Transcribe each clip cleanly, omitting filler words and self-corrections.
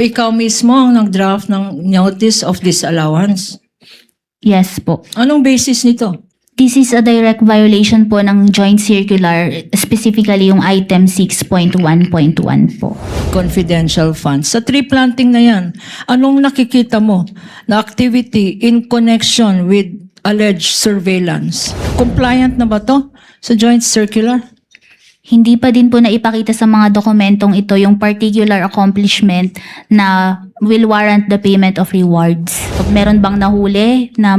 Ikaw mismo ang nag-draft ng notice of disallowance. Yes po. Anong basis nito? This is a direct violation po ng joint circular, specifically yung item 6.1.1 po. Confidential funds. Sa tree planting na yan, anong nakikita mo na activity in connection with alleged surveillance? Compliant na ba to sa joint circular? Hindi pa din po naipakita sa mga dokumentong ito yung particular accomplishment na will warrant the payment of rewards. Pag meron bang nahuli na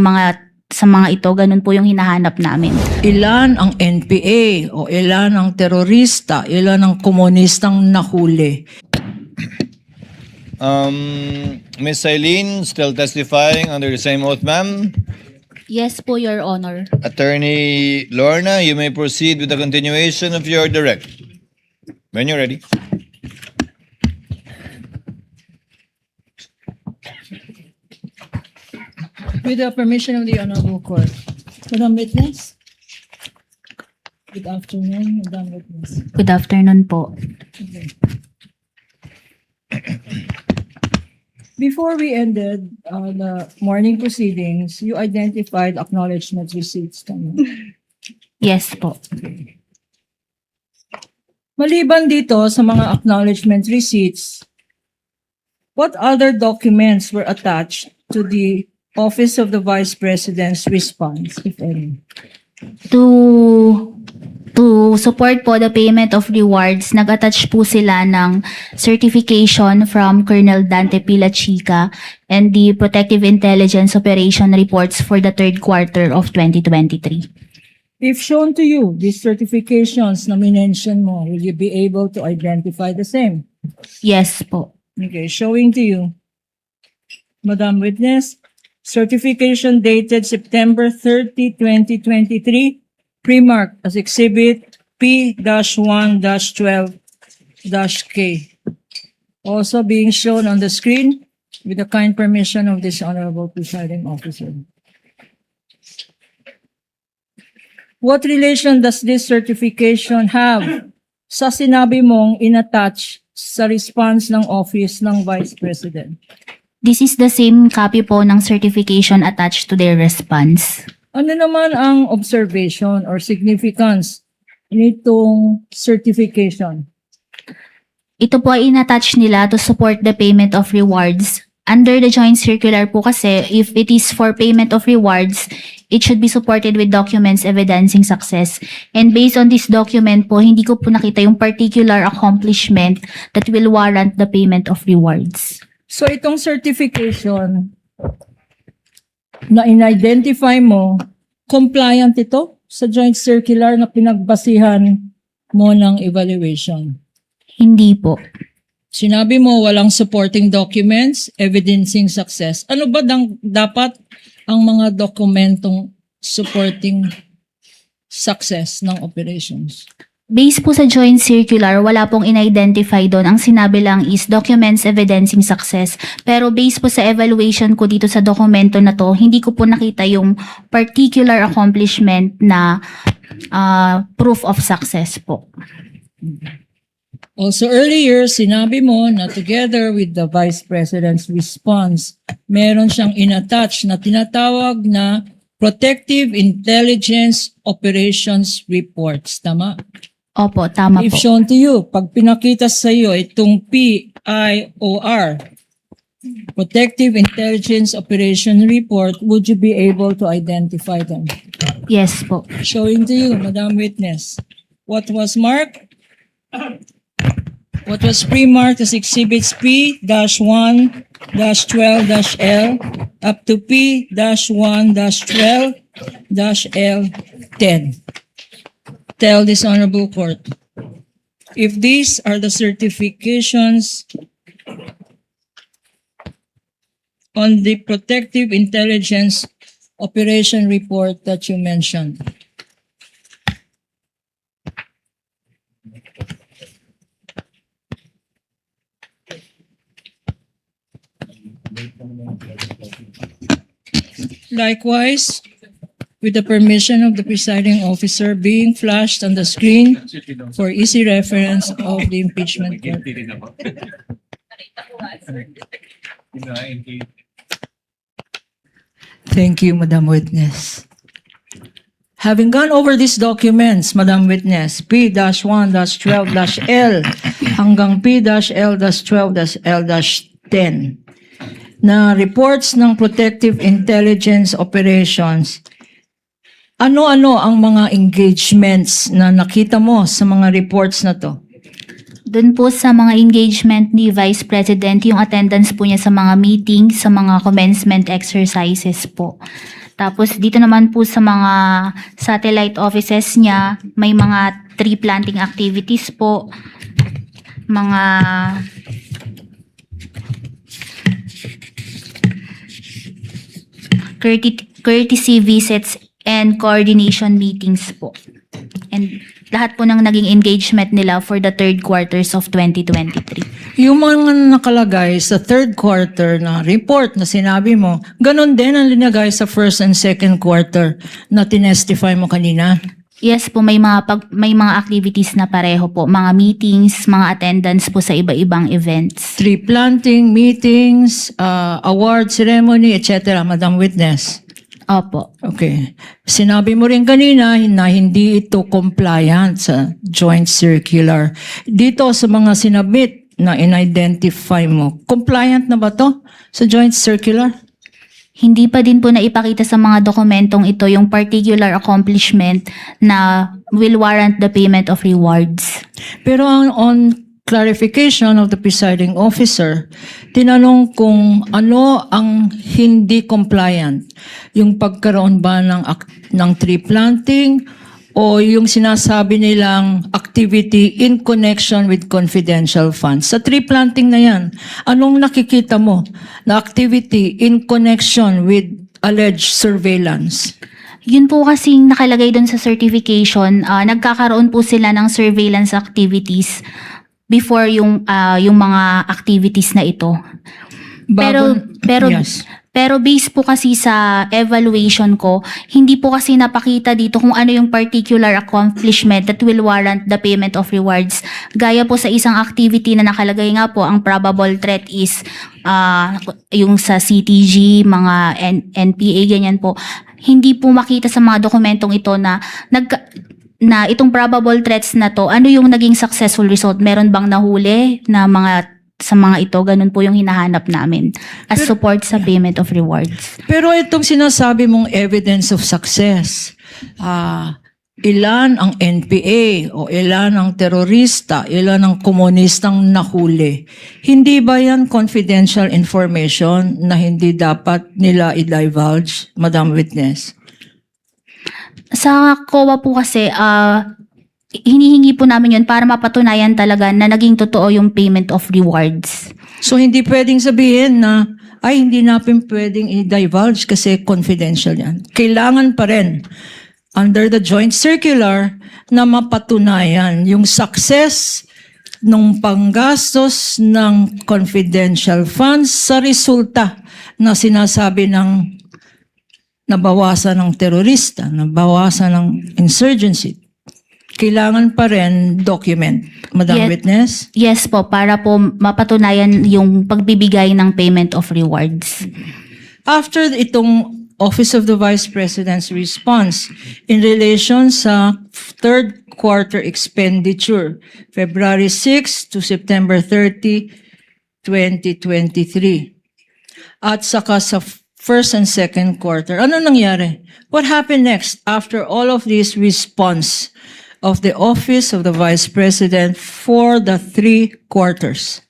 sa mga ito, ganun po yung hinahanap namin. Ilan ang NPA o ilan ang terorista, ilan ang komunistang nahuli? Ms. Eileen, still testifying under the same oath, ma'am. Yes po, Your Honor. Attorney Lorna, you may proceed with the continuation of your direct. When you're ready. With the permission of the Honorable Court. Madam Witness? Good afternoon, Madam Witness. Good afternoon po. Before we ended the morning proceedings, you identified acknowledgement receipts. Tama? Yes po. Maliban dito sa mga acknowledgement receipts, what other documents were attached to the Office of the Vice President's response, if any? To support po the payment of rewards, nag-attach po sila ng certification from Colonel Dante Pilachica and the Protective Intelligence Operation reports for the third quarter of 2023. If shown to you, these certifications na minention mo, will you be able to identify the same? Yes po. Okay, showing to you. Madam Witness, certification dated September 30, 2023, pre-marked as Exhibit P-1-12-K. Also being shown on the screen with the kind permission of this Honorable Presiding Officer. What relation does this certification have sa sinabi mong inattach sa response ng Office ng Vice President? This is the same copy po ng certification attached to their response. Ano naman ang observation or significance nitong certification? Ito po ay inattach nila to support the payment of rewards. Under the joint circular po kasi, if it is for payment of rewards, it should be supported with documents evidencing success. And based on this document po, hindi ko po nakita yung particular accomplishment that will warrant the payment of rewards. So itong certification na in-identify mo, compliant ito sa joint circular na pinagbasihan mo ng evaluation? Hindi po. Sinabi mo walang supporting documents evidencing success. Ano ba dapat ang mga dokumentong supporting success ng operations? Based po sa joint circular, wala pong in-identify doon. Ang sinabi lang is documents evidencing success. Pero based po sa evaluation ko dito sa dokumento na to, hindi ko po nakita yung particular accomplishment na proof of success po. Also earlier, sinabi mo na together with the Vice President's response, meron siyang inattach na tinatawag na Protective Intelligence Operations Reports. Tama? Opo, tama If po. shown to you, pag pinakita sa iyo itong PIOR, Protective Intelligence Operation Report, would you be able to identify them? Yes po. Showing to you, Madam Witness, what was marked? What was pre-marked as Exhibits P-1-12-L up to P-1-12-L10. Tell this Honorable Court, if these are the certifications on the Protective Intelligence Operation Report that you mentioned. Likewise, with the permission of the presiding officer being flashed on the screen for easy reference of the impeachment court. Thank you, Madam Witness. Having gone over these documents, Madam Witness, P-1-12-L hanggang P-L-12-L-10 na reports ng Protective Intelligence Operations, ano-ano ang mga engagements na nakita mo sa mga reports na to? Doon po sa mga engagement ni Vice President, yung attendance po niya sa mga meetings, sa mga commencement exercises po. Tapos dito naman po sa mga satellite offices niya, may mga tree planting activities po, mga courtesy visits and coordination meetings po. And lahat po ng naging engagement nila for the third quarters of 2023. Yung mga nakalagay sa third quarter na report na sinabi mo, ganun din ang linagay sa first and second quarter na tinestify mo kanina? Yes po, may mga activities na pareho po, mga meetings, mga attendance po sa iba-ibang events. Tree planting, meetings, award ceremony, etc. Madam Witness. Opo. Okay. Sinabi mo rin kanina na hindi ito compliant sa joint circular. Dito sa mga sinabit na in-identify mo, compliant na ba to sa joint circular? Hindi pa din po naipakita sa mga dokumentong ito yung particular accomplishment na will warrant the payment of rewards. Pero on clarification of the presiding officer, tinanong kung ano ang hindi compliant. Yung pagkaroon ba ng tree planting o yung sinasabi nilang activity in connection with confidential funds. Sa tree planting na yan, anong nakikita mo na activity in connection with alleged surveillance? Yun po kasing nakalagay doon sa certification, nagkakaroon po sila ng surveillance activities before yung mga activities na ito. Yes. Pero based po kasi sa evaluation ko, hindi po kasi napakita dito kung ano yung particular accomplishment that will warrant the payment of rewards. Gaya po sa isang activity na nakalagay nga po, ang probable threat is yung sa CTG, mga NPA, ganyan po. Hindi po makita sa mga dokumentong ito na itong probable threats na to, ano yung naging successful result? Meron bang nahuli na sa mga ito? Ganun po yung hinahanap namin as support sa payment of rewards. Pero itong sinasabi mong evidence of success, ilan ang NPA o ilan ang terorista, ilan ang komunistang nahuli, hindi ba yan confidential information na hindi dapat nila i-divulge, Madam Witness? Sa COA po kasi, hinihingi po namin yun para mapatunayan talaga na naging totoo yung payment of rewards. So hindi pwedeng sabihin na, ay hindi natin pwedeng i-divulge kasi confidential yan. Kailangan pa rin, under the joint circular, na mapatunayan yung success ng panggastos ng confidential funds sa resulta na sinasabi ng nabawasan ng terorista, nabawasan ng insurgency. Kailangan pa rin document, Madam Witness? Yes po, para po mapatunayan yung pagbibigay ng payment of rewards. After itong Office of the Vice President's response in relation sa third quarter expenditure, February 6 to September 30, 2023, at saka sa first and second quarter, ano nangyari? What happened next after all of this response of the Office of the Vice President for the 3 quarters?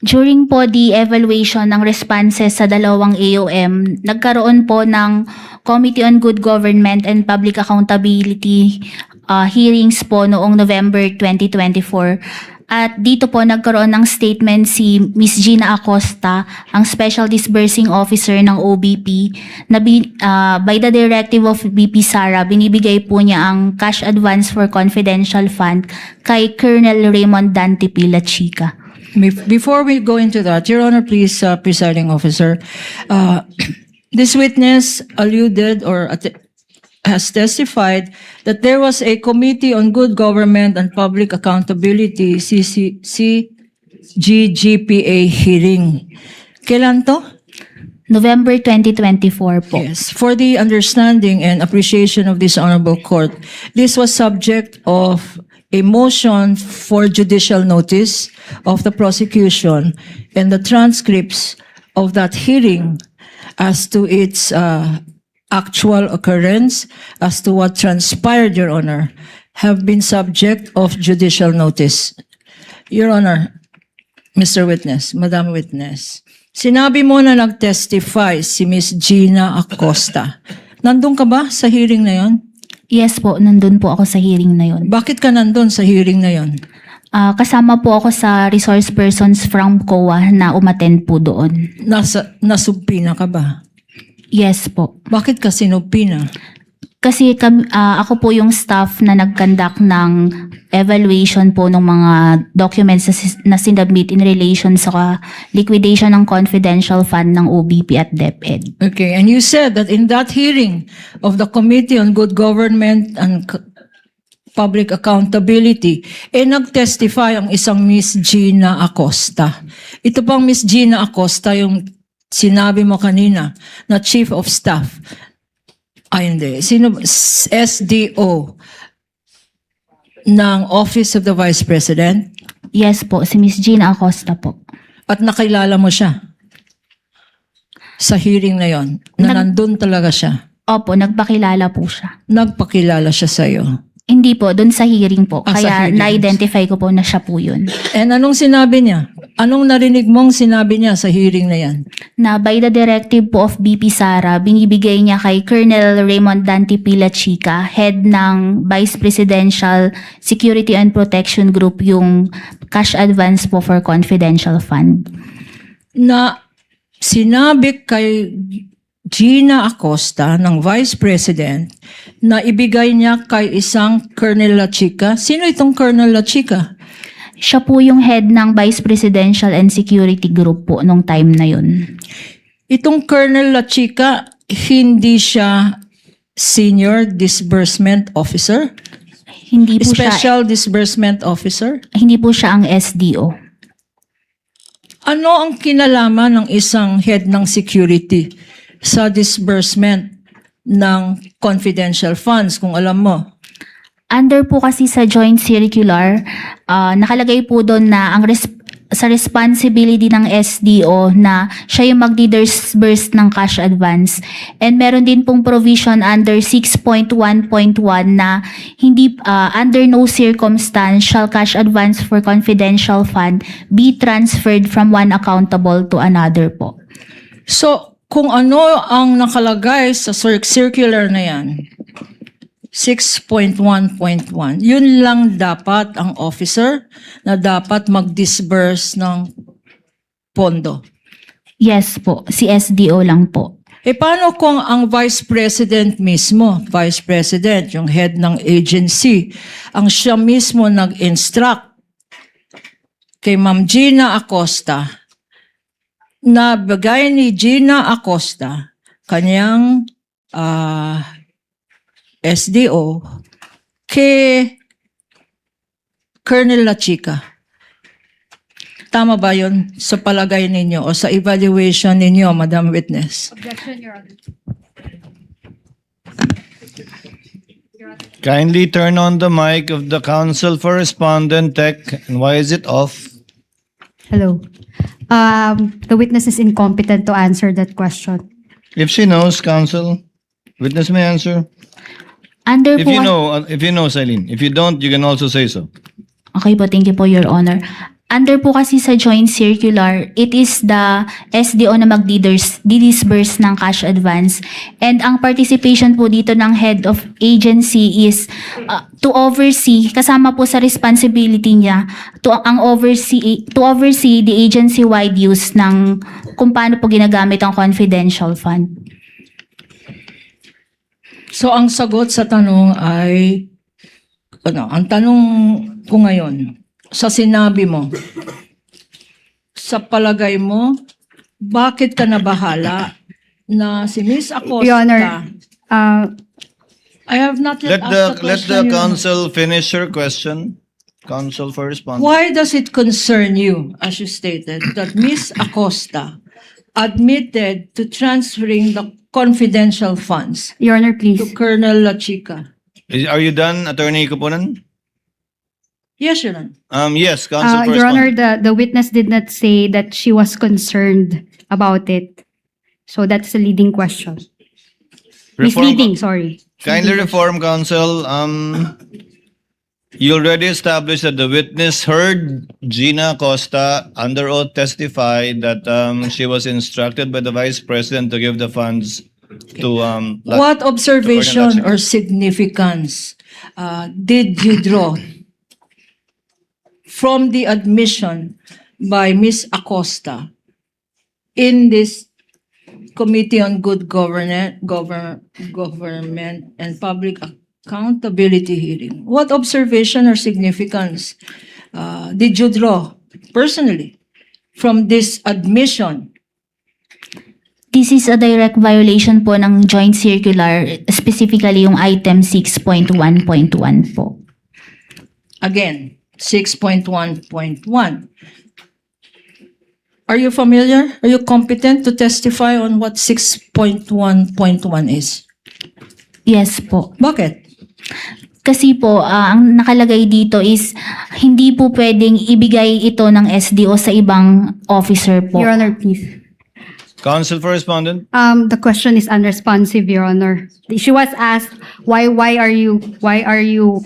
During po the evaluation ng responses sa dalawang AOM, nagkaroon po ng Committee on Good Government and Public Accountability hearings po noong November 2024. At dito po nagkaroon ng statement si Ms. Gina Acosta, ang Special Disbursing Officer ng OBP, na by the directive of BP Sara, binibigay po niya ang cash advance for confidential fund kay Colonel Raymond Dante Pila Chica. Before we go into that, Your Honor, please, presiding officer, this witness alluded or has testified that there was a Committee on Good Government and Public Accountability, GGPA hearing. Kailan to? November 2024 po. Yes. For the understanding and appreciation of this honorable court, this was subject of a motion for judicial notice of the prosecution and the transcripts of that hearing as to its actual occurrence, as to what transpired, Your Honor, have been subject of judicial notice. Your Honor, Mr. Witness, Madam Witness, sinabi mo na nag-testify si Miss Gina Acosta. Nandun ka ba sa hearing na yon? Yes po, nandun po ako sa hearing na yun. Bakit ka nandun sa hearing na yon? Kasama po ako sa resource persons from COA na umattend po doon. Nasubpina ka ba? Yes po. Bakit ka sinubpina? Kasi ako po yung staff na nag-conduct ng evaluation po ng mga documents na sinubmit in relation sa liquidation ng confidential fund ng OBP at DepEd. Okay, and you said that in that hearing of the Committee on Good Government and Public Accountability, nag-testify ang isang Miss Gina Acosta. Ito pang Miss Gina Acosta yung sinabi mo kanina na Chief of Staff. Ay, hindi. Sino? SDO ng Office of the Vice President? Yes po, si Miss Gina Acosta po. At nakilala mo siya sa hearing na yon, na nandun talaga siya. Opo, nagpakilala po siya. Nagpakilala siya sa'yo. Hindi po, dun sa hearing po. Sa Kaya hearing. na-identify ko po na siya po yun. And anong sinabi niya? Anong narinig mong sinabi niya sa hearing na yan? Na by the directive po of BP Sara, binibigay niya kay Colonel Raymond Dante Pila Chica, head ng Vice Presidential Security and Protection Group, yung cash advance po for confidential fund. Na sinabi kay Gina Acosta ng Vice President na ibigay niya kay isang Colonel La Chica. Sino itong Colonel La Chica? Siya po yung head ng Vice Presidential and Security Group po nung time na yun. Itong Colonel La Chica, hindi siya Senior Disbursement Officer? Hindi po Special Disbursement Officer? hindi po siya ang SDO. Ano ang kinalaman ng isang head ng security sa disbursement ng confidential funds, kung alam mo? Under po kasi sa joint circular, nakalagay po doon na sa responsibility ng SDO na siya yung mag-disburse ng cash advance. And meron din pong provision under 6.1.1 na hindi under no circumstance shall cash advance for confidential fund be transferred from one accountable to another po. So, kung ano ang nakalagay sa circular na yan, 6.1.1, yun lang dapat ang officer na dapat mag-disburse ng pondo. Yes po, si SDO lang po. Paano kung ang Vice President mismo, Vice President, yung head ng agency, ang siya mismo nag-instruct kay Ma'am Gina Acosta na bigay ni Gina Acosta kanyang SDO kay Colonel La Chica. Tama ba yun sa palagay ninyo o sa evaluation ninyo, Madam Witness? Kindly turn on the mic of the counsel for respondent tech. And why is it off? Hello. The witness is incompetent to answer that question. If she knows, counsel, witness may answer. Under If po you know, Celine. If you don't, you can also say so. Okay po, thank you po, Your Honor. Under po kasi sa joint circular, it is the SDO na mag-disburse ng cash advance. And ang participation po dito ng head of agency is to oversee, kasama po sa responsibility niya, to oversee the agency-wide use ng kung paano po ginagamit ang confidential fund. So ang sagot sa tanong ay, ang tanong ko ngayon, sa sinabi mo, sa palagay mo, bakit ka nabahala na si Miss Acosta? Your Honor, I have not yet Let asked the the question. Your Honor. counsel finish her question. Counsel for respondent. Why does it concern you, as you stated, that Ms. Acosta admitted to transferring the confidential funds Your Honor, to please. Colonel La Chica? Are you done, Attorney Kupunan? Yes, Your Honor. Yes, counsel for Your Honor, respondent. the witness did not say that she was concerned about it. So that's a leading question. Misleading, sorry. Kindly reform, counsel. You already established that the witness heard Gina Acosta under oath testify that she was instructed by the Vice President to give the funds to What observation or significance did you draw from the admission by Ms. Acosta in this Committee on Good Government and Public Accountability hearing? What observation or significance did you draw personally from this admission? This is a direct violation po ng joint circular, specifically yung item 6.1.1 po. Again, 6.1.1. Are you familiar? Are you competent to testify on what 6.1.1 is? Yes po. Bakit? Kasi po, ang nakalagay dito is hindi po pwedeng ibigay ito ng SDO sa ibang officer po. Your Honor, please. counsel for respondent. The question is unresponsive, Your Honor. She was asked, why are you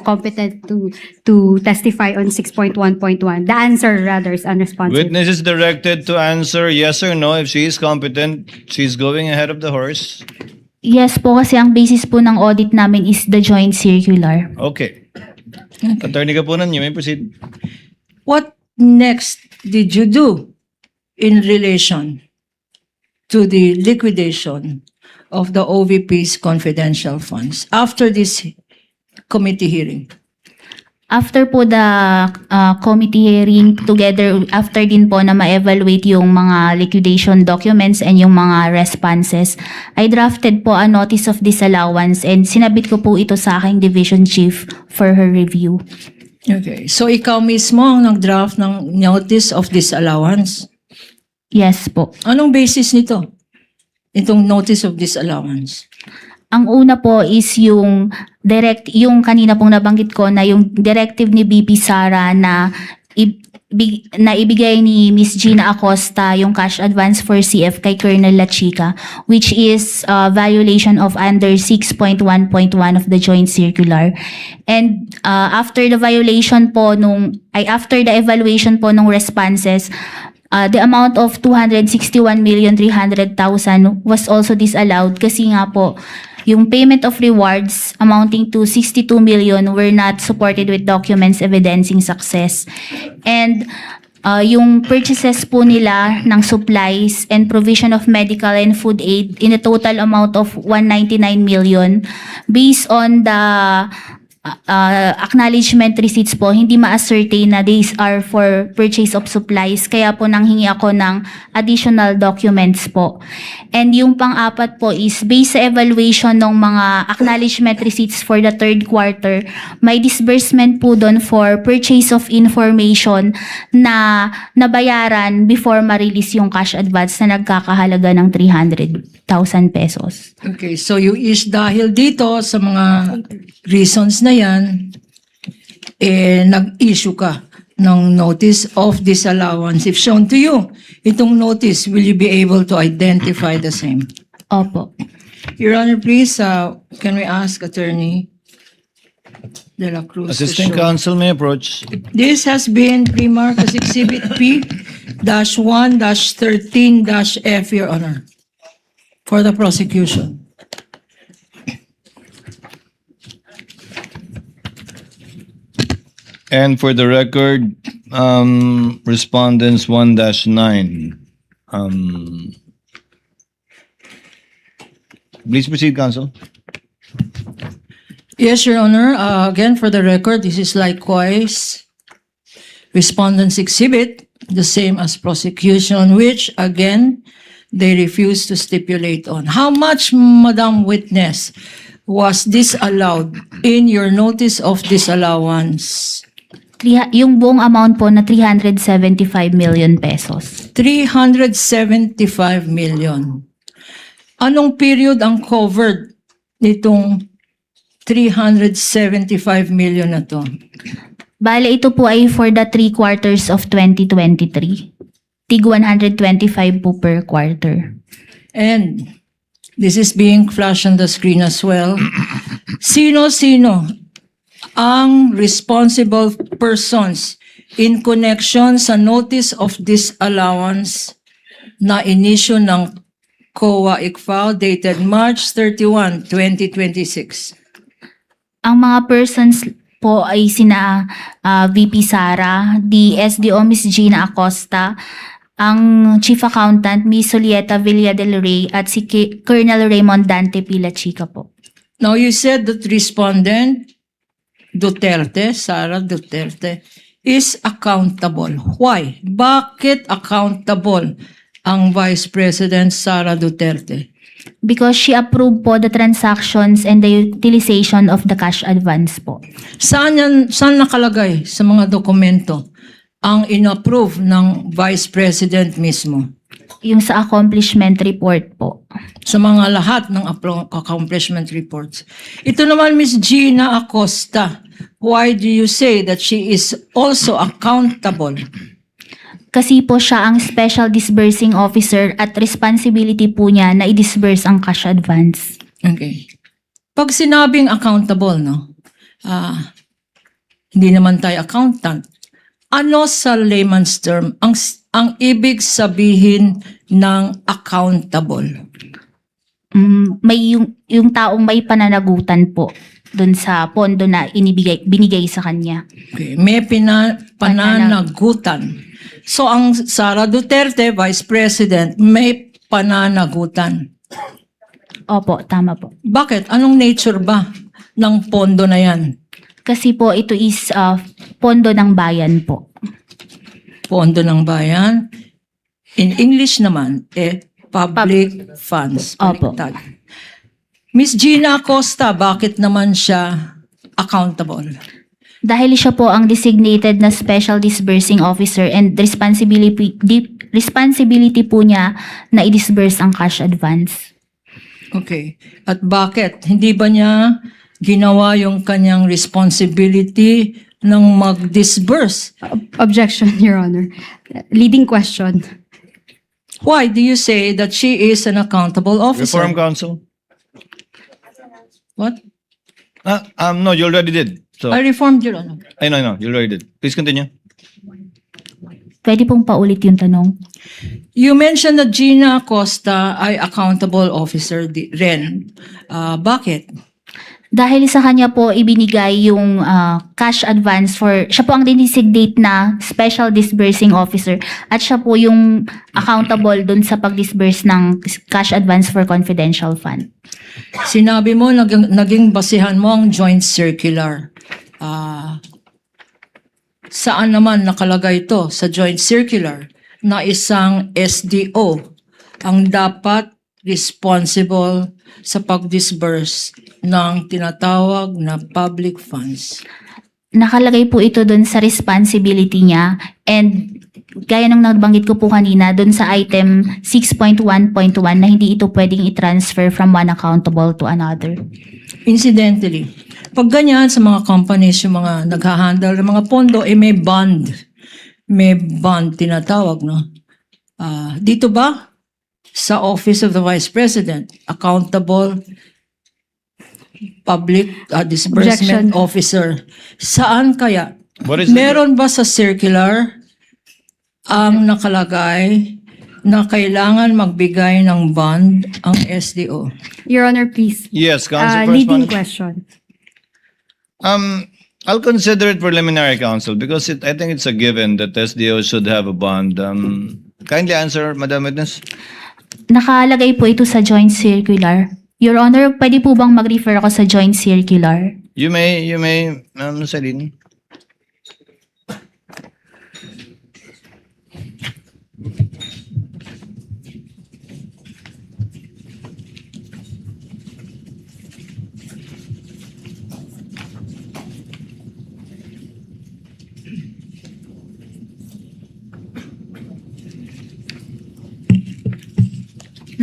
competent to testify on 6.1.1? The answer rather is unresponsive. Witness is directed to answer yes or no. If she is competent, she's going ahead of the horse. Yes po, kasi ang basis po ng audit namin is the joint circular. Okay. Attorney Kapunan, you may proceed. What next did you do in relation to the liquidation of the OVP's confidential funds after this committee hearing? After po the committee hearing, together, after din po na ma-evaluate yung mga liquidation documents and yung mga responses, I drafted po a notice of disallowance and sinabit ko po ito sa aking division chief for her review. Okay. So ikaw mismo ang nag-draft ng notice of disallowance. Yes po. Anong basis nito? Itong notice of disallowance. Ang una po is yung yung kanina pong nabanggit ko na yung directive ni BP Sara na ibigay ni Miss Gina Acosta yung cash advance for CF kay Colonel La Chica, which is violation of under 6.1.1 of the joint circular. And after the evaluation po nung responses, the amount of 261,300,000 was also disallowed kasi nga po yung payment of rewards amounting to 62 million were not supported with documents evidencing success. And yung purchases po nila ng supplies and provision of medical and food aid in a total amount of 199 million based on the acknowledgement receipts po, hindi ma-ascertain na these are for purchase of supplies. Kaya po nanghingi ako ng additional documents po. And yung pang-apat po is based sa evaluation ng mga acknowledgement receipts for the third quarter, may disbursement po doon for purchase of information na nabayaran before ma-release yung cash advance na nagkakahalaga ng 300,000 pesos. Okay, so you is dahil dito sa mga reasons na yan, nag-issue ka ng notice of disallowance. If shown to you, itong notice, will you be able to identify the same? Opo. Your Honor, please, can we ask Attorney De La Cruz to Assistant show? counsel may approach. This has been pre-marked as Exhibit P-1-13-F, Your Honor, for the prosecution. And for the record, respondents 1-9. Please proceed, counsel. Yes, Your Honor. Again, for the record, this is likewise Respondent's Exhibit, the same as prosecution, which, again, they refuse to stipulate on. How much, Madam Witness, was disallowed in your notice of disallowance? Yung buong amount po na 375 million pesos. 375 million. Anong period ang covered nitong 375 million na to? Bale, ito po ay for the 3 quarters of 2023. Tig 125 po per quarter. And this is being flashed on the screen as well. Sino-sino ang responsible persons in connection sa notice of disallowance na inisyu ng COA ICFAO dated March 31, 2026? Ang mga persons po ay sina VP Sara, the SDO Ms. Gina Acosta, ang Chief Accountant Ms. Julieta Villa del Rey at si Colonel Raymond Dante Pilachica po. Now you said that respondent Duterte, Sara Duterte, is accountable. Why? Bakit accountable ang Vice President Sara Duterte? Because she approved po the transactions and the utilization of the cash advance po. Saan nakalagay sa mga dokumento ang inapprove ng Vice President mismo? Yung sa accomplishment report po. Sa mga lahat ng accomplishment reports. Ito naman, Ms. Gina Acosta, why do you say that she is also accountable? Kasi po siya ang special disbursing officer at responsibility po niya na i-disburse ang cash advance. Okay. Pag sinabing accountable, no? Hindi naman tayo accountant. Ano sa layman's term ang ibig sabihin ng accountable? May yung taong may pananagutan po dun sa pondo na binigay sa kanya. Okay. May pananagutan. So ang Sara Duterte, Vice President, may pananagutan. Opo, tama po. Bakit? Anong nature ba ng pondo na yan? Kasi po ito is pondo ng bayan po. Pondo ng bayan. In English naman, public funds. Opo. Baliktad. Miss Gina Acosta, bakit naman siya accountable? Dahil siya po ang designated na special disbursing officer and responsibility po niya na i-disburse ang cash advance. Okay. At bakit? Hindi ba niya ginawa yung kanyang responsibility ng mag-disburse? Objection, Your Honor. Leading question. Why do you say that she is an accountable officer? Reform Council? What? No, you already did. So, I reformed, Your Honor. I know, you already did. Please continue. Pwede pong paulit yung tanong. You mentioned that Gina Acosta ay accountable officer rin. Bakit? Dahil sa kanya po ibinigay yung cash advance siya po ang dinesignate na special disbursing officer at siya po yung accountable dun sa pag-disburse ng cash advance for confidential fund. Sinabi mo, naging basihan mo ang joint circular. Saan naman nakalagay ito sa joint circular na isang SDO ang dapat responsible sa pag-disburse ng tinatawag na public funds? Nakalagay po ito dun sa responsibility niya and gaya ng nabanggit ko po kanina dun sa item 6.1.1 na hindi ito pwedeng i-transfer from one accountable to another. Incidentally, pag ganyan sa mga companies, yung mga naghahandle ng mga pondo, may bond. May bond tinatawag, no? Dito ba? Sa Office of the Vice President, accountable public disbursement Objection. officer. Saan kaya? What is Meron ba sa circular ang nakalagay na kailangan magbigay ng bond ang SDO? Your Honor, please. Yes, Council Leading Correspondent. question. I'll consider it preliminary, Council, because I think it's a given that SDO should have a bond. Kindly answer, Madam Witness. Nakalagay po ito sa joint circular. Your Honor, pwede po bang mag-refer ako sa joint circular? You may, Celine.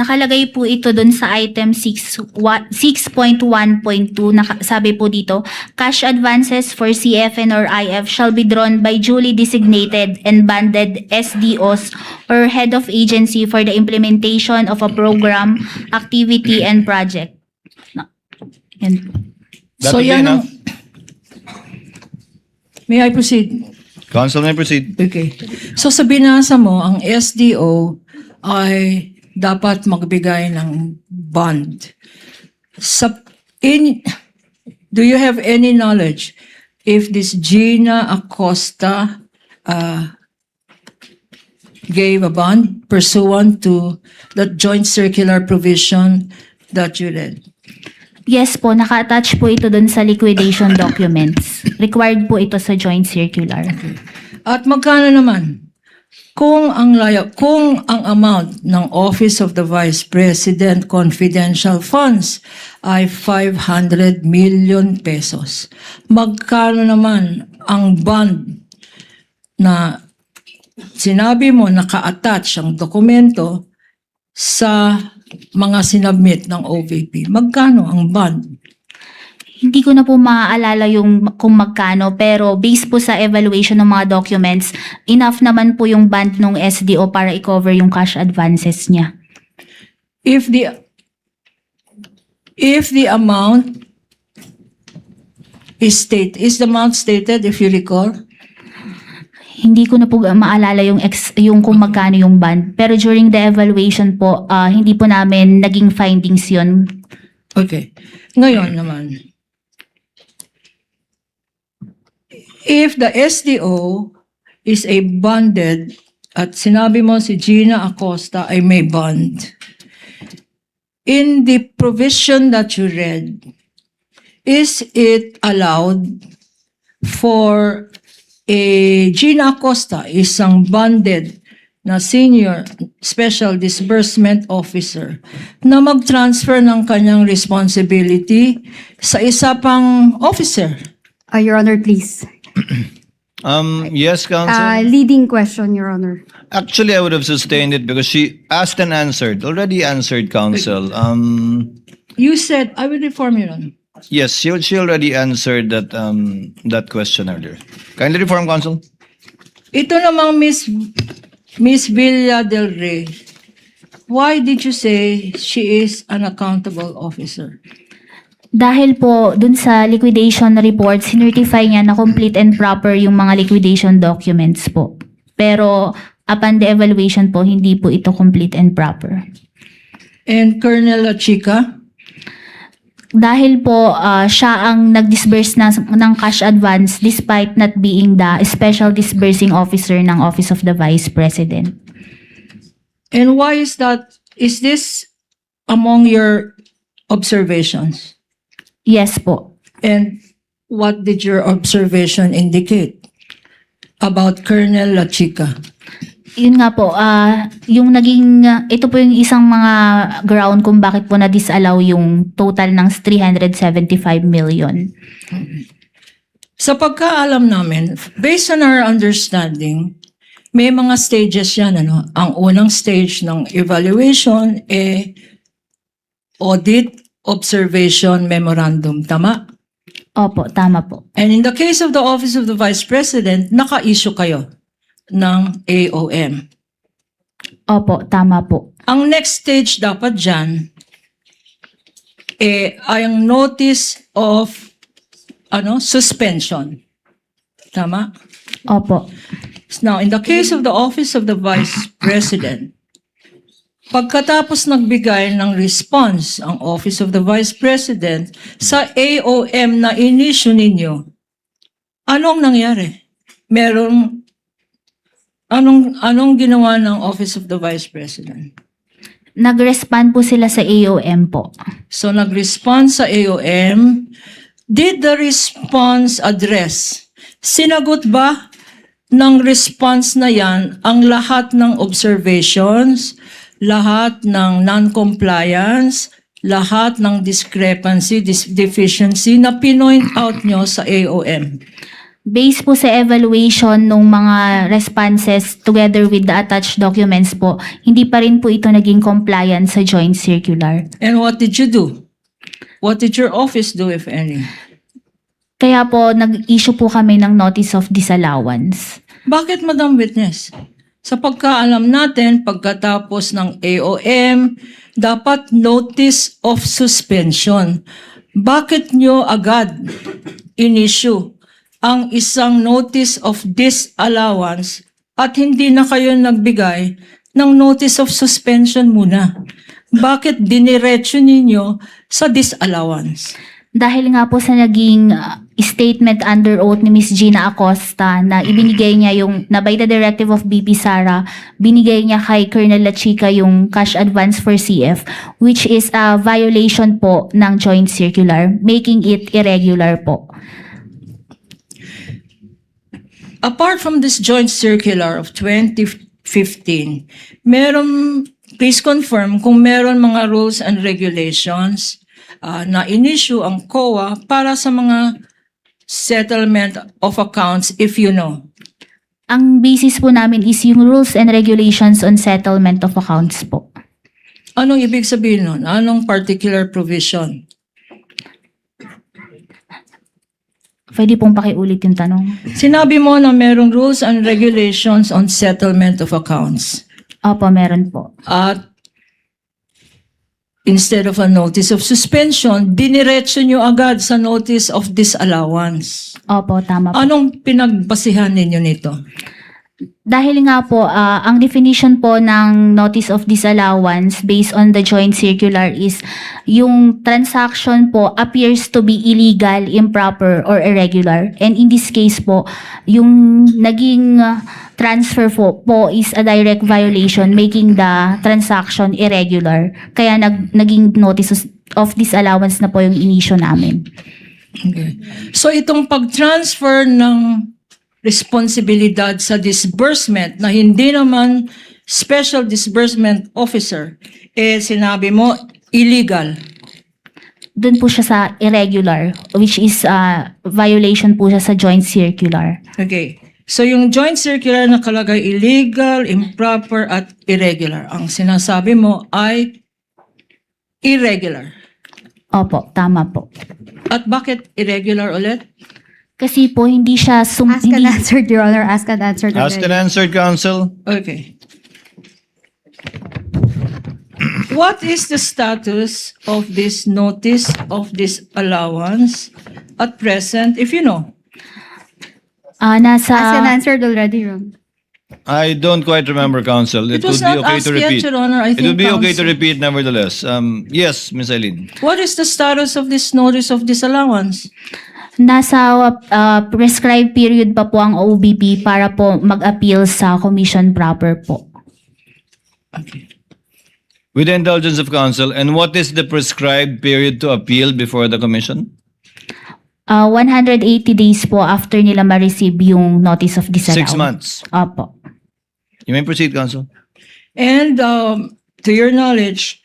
Nakalagay po ito dun sa item 6.1.2. Sabi po dito, cash advances for CFN or IF shall be drawn by duly designated and banded SDOs or head of agency for the implementation of a program, activity, and project. Yan po. That So would be yan ang... enough. May I proceed? Council may proceed. Okay. So sa binasa mo, ang SDO ay dapat magbigay ng bond. Do you have any knowledge if this Gina Acosta gave a bond pursuant to the joint circular provision that you read? Yes po, naka-attach po ito dun sa liquidation documents. Required po ito sa joint circular. At magkano naman? Kung ang amount ng Office of the Vice President confidential funds ay 500 million pesos, magkano naman ang bond na sinabi mo naka-attach ang dokumento sa mga sinabmit ng OVP? Magkano ang bond? Hindi ko na po maaalala yung kung magkano, pero based po sa evaluation ng mga documents, enough naman po yung band ng SDO para i-cover yung cash advances niya. If the amount is the amount stated, if you recall? Hindi ko na po maalala yung kung magkano yung band, pero during the evaluation po, hindi po namin naging findings yun. Okay. Ngayon naman, if the SDO is a bonded, at sinabi mo si Gina Acosta ay may bond, in the provision that you read, is it allowed for a Gina Acosta, isang bonded na senior special disbursement officer, na mag-transfer ng kanyang responsibility sa isa pang officer? Your Honor, please. Yes, Council. Leading question, Your Honor. Actually, I would have sustained it because she asked and answered. Already answered, Council. You said, I will reform you on. Yes, she already answered that question earlier. Kindly reform, Council. Ito namang Miss Villa del Rey, why did you say she is an accountable officer? Dahil po dun sa liquidation report, sinertify niya na complete and proper yung mga liquidation documents po. Pero upon the evaluation po, hindi po ito complete and proper. And Colonel Lachica? Dahil po siya ang nag-disburse ng cash advance despite not being the special disbursing officer ng Office of the Vice President. And why is that? Is this among your observations? Yes po. And what did your observation indicate about Colonel Lachica? Yun nga po, yung naging, ito po yung isang mga ground kung bakit po na-disallow yung total ng 375 million. Sa pagkaalam namin, based on our understanding, may mga stages yan, ano? Ang unang stage ng evaluation, audit, observation, memorandum. Tama? Opo, tama po. And in the case of the Office of the Vice President, naka-issue kayo ng AOM. Opo, tama po. Ang next stage dapat dyan, ay ang notice of suspension. Tama? Opo. Now, in the case of the Office of the Vice President, pagkatapos nagbigay ng response ang Office of the Vice President sa AOM na inisyu ninyo, anong nangyari? Anong ginawa ng Office of the Vice President? Nag-respond po sila sa AOM po. So, nag-respond sa AOM. Did the response address, sinagot ba ng response na yan ang lahat ng observations, lahat ng non-compliance, lahat ng discrepancy, deficiency na pinoint out nyo sa AOM? Based po sa evaluation ng mga responses together with the attached documents po, hindi pa rin po ito naging compliant sa joint circular. And what did you do? What did your office do, if any? Kaya po, nag-issue po kami ng notice of disallowance. Bakit, Madam Witness? Sa pagkaalam natin, pagkatapos ng AOM, dapat notice of suspension. Bakit nyo agad in-issue ang isang notice of disallowance at hindi na kayo nagbigay ng notice of suspension muna? Bakit diniretso ninyo sa disallowance? Dahil nga po sa naging statement under oath ni Ms. Gina Acosta na ibinigay niya na by the directive of BP Sara, binigay niya kay Colonel La Chica yung cash advance for CF, which is a violation po ng joint circular, making it irregular po. Apart from this joint circular of 2015, please confirm kung meron mga rules and regulations na in-issue ang COA para sa mga settlement of accounts, if you know. Ang basis po namin is yung rules and regulations on settlement of accounts po. Anong ibig sabihin nun? Anong particular provision? Pwede pong pakiulit yung tanong. Sinabi mo na merong rules and regulations on settlement of accounts. Opo, meron po. At instead of a notice of suspension, diniretso nyo agad sa notice of disallowance. Opo, tama po. Anong pinagbasihan ninyo nito? Dahil nga po, ang definition po ng notice of disallowance based on the joint circular is yung transaction po appears to be illegal, improper, or irregular. And in this case po, yung naging transfer po is a direct violation, making the transaction irregular. Kaya naging notice of disallowance na po yung inisyo namin. Okay. So itong pag-transfer ng responsibilidad sa disbursement na hindi naman special disbursement officer, sinabi mo, illegal. Doon po siya sa irregular, which is violation po siya sa joint circular. Okay. So yung joint circular nakalagay illegal, improper, at irregular. Ang sinasabi mo ay irregular. Opo, tama po. At bakit irregular ulit? Kasi po hindi siya Asked and answered, Your Honor. Asked and answered. Asked and already. answered, Counsel. Okay. What is the status of this notice of disallowance at present, if you know? Asked and Nasa answered already, Your Honor. I don't quite remember, Counsel. It It would was be not okay asked to yet, repeat. Your Honor. I It would think be okay to counsel- repeat, nevertheless. Yes, Ms. Eileen. What is the status of this notice of disallowance? nasa prescribed period pa po ang OBP para po mag-appeal sa commission proper po. With the indulgence of counsel, and what is the prescribed period to appeal before the commission? 180 days po after nila ma-receive yung notice of disallowance. 6 months. Opo. You may proceed, counsel. And to your knowledge,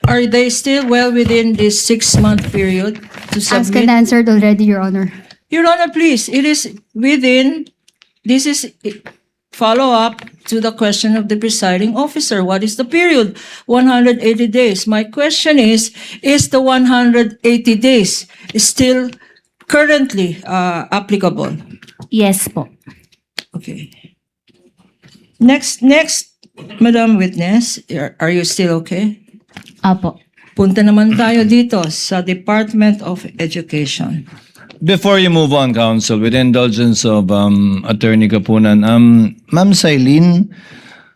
are they still well within this 6-month period to Asked and submit? answered already, Your Honor. Your Honor, please, it is within, this is follow-up to the question of the presiding officer. What is the period? 180 days. My question is the 180 days still currently applicable? Yes po. Okay. Next, Madam Witness, are you still okay? Opo. Punta naman tayo dito sa Department of Education. Before you move on, counsel, with the indulgence of Attorney Kapunan, Ma'am Sailin,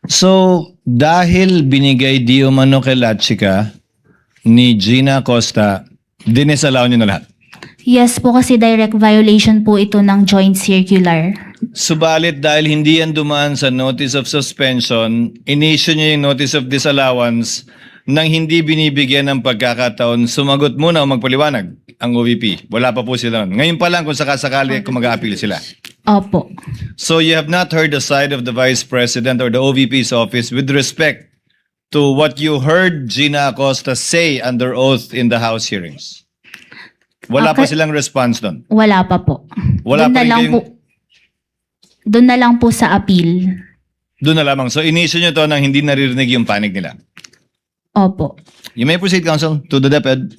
so dahil binigay di umano kay Lachica ni Gina Acosta, dinisallow niyo na lahat. Yes po kasi direct violation po ito ng joint circular. Subalit dahil hindi yan dumaan sa notice of suspension, in-issue niya yung notice of disallowance nang hindi binibigyan ng pagkakataon, sumagot muna o magpaliwanag ang OVP. Wala pa po sila. Ngayon pa lang kung sakasakali kung mag-a-appeal sila. Opo. So you have not heard the side of the Vice President or the OVP's office with respect to what you heard Gina Acosta say under oath in the House hearings. Wala pa Okay. silang response doon. Wala pa po. Wala Doon pa na rin lang kayong... po. Doon na lang po sa appeal. Doon na lamang. So, in-issue nyo to nang hindi naririnig yung panic nila. Opo. You may proceed, Counsel, to the DepEd.